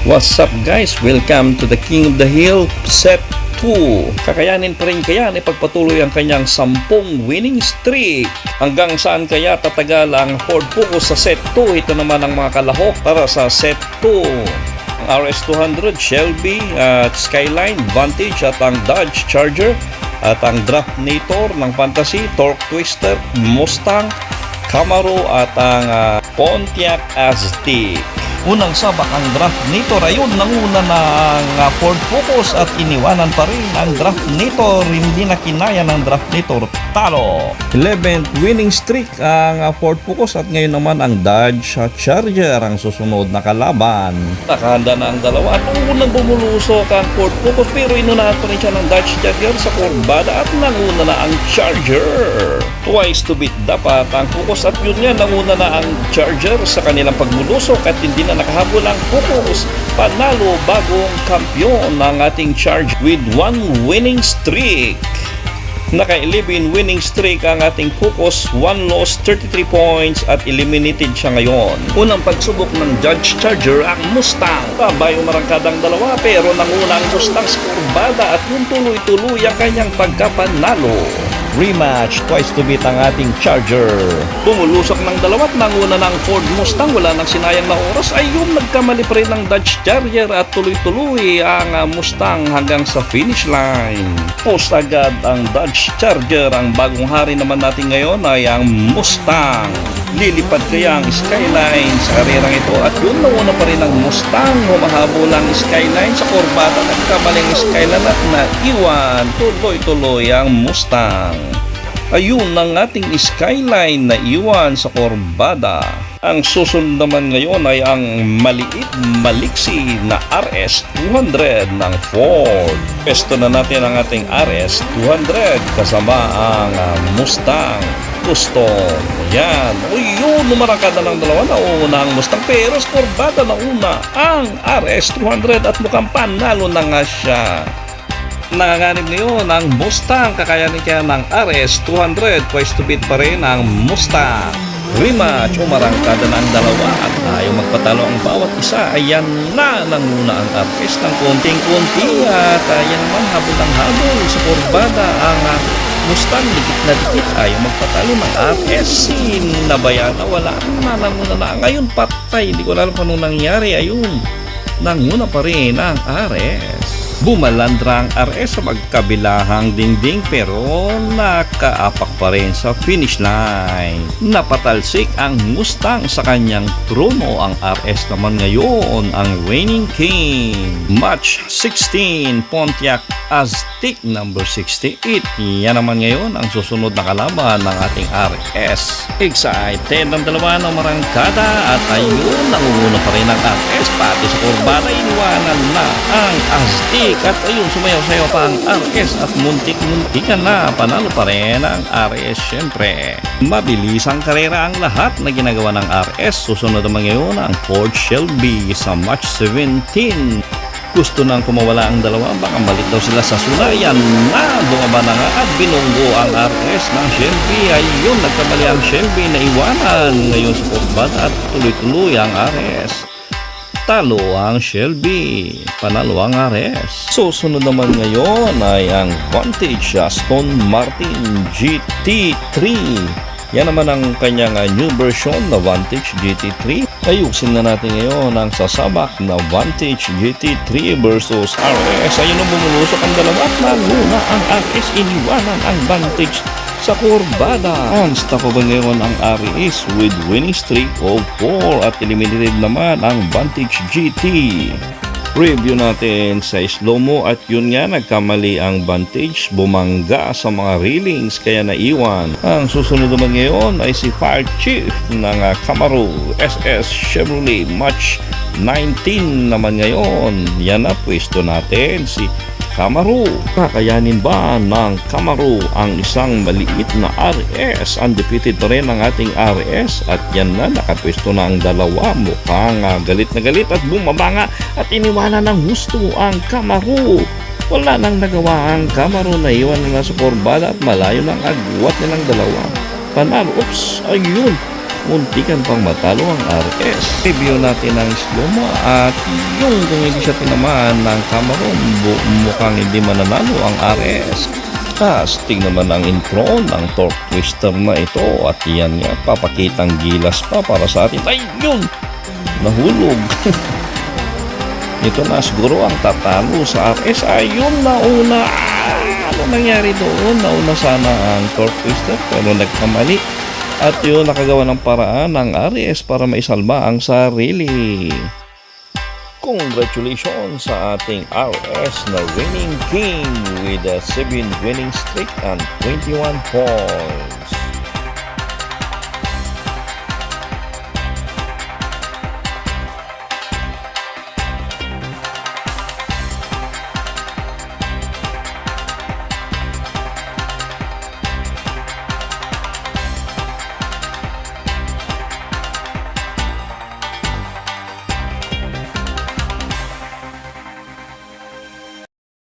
What's up guys? Welcome to the King of the Hill Set 2. Kakayanin pa rin kaya na ipagpatuloy ang kanyang 10 winning streak. Hanggang saan kaya tatagal ang Ford Focus sa Set 2? Ito naman ang mga kalahok para sa Set 2. Ang RS200, Shelby, Skyline, Vantage at ang Dodge Charger at ang Draftnator ng Fantasy, Torque Twister, Mustang, Camaro at ang Pontiac Aztek. Unang sabak ang Draftnator, ayun, nanguna na ang Ford Focus at iniwanan pa rin ang Draftnator, hindi na kinaya ng Draftnator, talo. 11th winning streak ang Ford Focus at ngayon naman ang Dodge Charger ang susunod na kalaban. Nakahanda na ang dalawa at ang unang bumulusok ang Ford Focus pero inunahan pa rin siya ng Dodge Charger sa kurbada at nanguna na ang Charger. Twice to beat dapat ang Focus at yun nga, nanguna na ang Charger sa kanilang pagbulusok at hindi na nakahabol ang Focus. Panalo bagong kampiyon ng ating Charge with 1 winning streak. Naka-11 winning streak ang ating Focus, 1 loss, 33 points at eliminated siya ngayon. Unang pagsubok ng Dodge Charger ang Mustang. Babayo marangkadang dalawa pero nanguna ang Mustang sa kurbada at yung tuloy-tuloy ang kanyang pagkapanalo. Rematch, twice to beat ang ating Charger. Bumulusok ng dalawa at nanguna ng Ford Mustang, wala nang sinayang na oras. Ayun, nagkamali pa rin ng Dodge Charger at tuloy-tuloy ang Mustang hanggang sa finish line. Post agad ang Dodge Charger. Ang bagong hari naman natin ngayon ay ang Mustang. Lilipad kaya ang Skyline sa karerang ito at yun, nauna pa rin ang Mustang. Humahabol ang Skyline sa kurbada, nagkamaling Skyline at naiwan. Tuloy-tuloy ang Mustang. Ayun ang ating Skyline na iwan sa kurbada. Ang susunod naman ngayon ay ang maliit maliksi na RS200 ng Ford. Pesto na natin ang ating RS200 kasama ang Mustang Custom. Yan. O yun, lumarangkada ng dalawa, nauna ang Mustang pero sa kurbada nauna ang RS200 at mukhang panalo na nga siya. Nanganganib ngayon ang Mustang, kakayanin kaya ng RS200, twice to beat pa rin ang Mustang. Rematch, umarangkada na ang dalawa at ayaw magpatalo ang bawat isa. Ayan na, nanguna ang RS ng konting-konti at ayan naman, habol ng habol sa kurbada ang Mustang, dikit na dikit, ayaw magpatalo ng RS. Nabayan na, wala na, nanguna na. Ngayon patay, hindi ko alam kung anong nangyari. Ayun, nanguna pa rin ang RS. Bumalandra ang RS sa magkabilahang dingding pero nakaapak pa rin sa finish line. Napatalsik ang Mustang sa kanyang trono. Ang RS naman ngayon ang reigning king. Match 16, Pontiac Aztek number 68. Yan naman ngayon ang susunod na kalaban ng ating RS. Excited ang dalawa ng marangkada at ayun, nangunguna pa rin ang RS pati sa kurbada, iniwanan na ang Aztek. At ayun, sumayaw-sayaw pa ang RS at muntik-muntikan na panalo pa rin ang RS. Syempre, mabilis ang karera ang lahat na ginagawa ng RS. Susunod naman ngayon ang Ford Shelby sa match 17. Gusto nang kumawala ang dalawa, baka balik daw sila sa sulayan na. Bumaba na nga at binunggo ang RS ng Shelby. Ayun, nagkamali ang Shelby na iwanan ngayon sa kurbada at tuloy-tuloy ang RS. Talo ang Shelby, panalo ang RS. Susunod naman ngayon ay ang Vantage Aston Martin GT3. Yan naman ang kanyang new version na Vantage GT3. Ayusin na natin ngayon ang sasabak na Vantage GT3 versus RS. Ayun ang bumulusok ang dalawa at nanguna ang RS, iniwanan ang Vantage sa kurbada. Unstoppable ngayon ang RS with winning streak of 4 at eliminated naman ang Vantage GT. Review natin sa slow-mo at yun nga, nagkamali ang Vantage, bumangga sa mga railings kaya naiwan. Ang susunod naman ngayon ay si Fire Chief ng Camaro SS Chevrolet match 19 naman ngayon. Yan na, pwesto natin si Camaro. Kakayanin ba ng Camaro ang isang maliit na RS? Undefeated pa rin ang ating RS at yan na, nakapwesto na ang dalawa. Mukhang galit na galit at bumaba nga at iniwanan ng gusto ang Camaro. Wala nang nagawa ang Camaro, na iwan na sa kurbada at malayo ng agwat nilang dalawa. Panalo, oops, ayun, muntikan pang matalo ang RS. Review natin ang slow-mo at yung kung hindi siya tinamaan ng Cameron, mukhang hindi mananalo ang RS. Casting naman ang intro ng torque twister na ito at yan nga, papakitang gilas pa para sa atin. Ay, yun! Nahulog. Ito na siguro ang tatalo sa RS. Ayun, nauna. Ano nangyari doon? Nauna sana ang torque twister pero nagkamali. At yun, nakagawa ng paraan ng RS para maisalba ang sarili. Congratulations sa ating RS na winning king with a 7 winning streak and 21 points.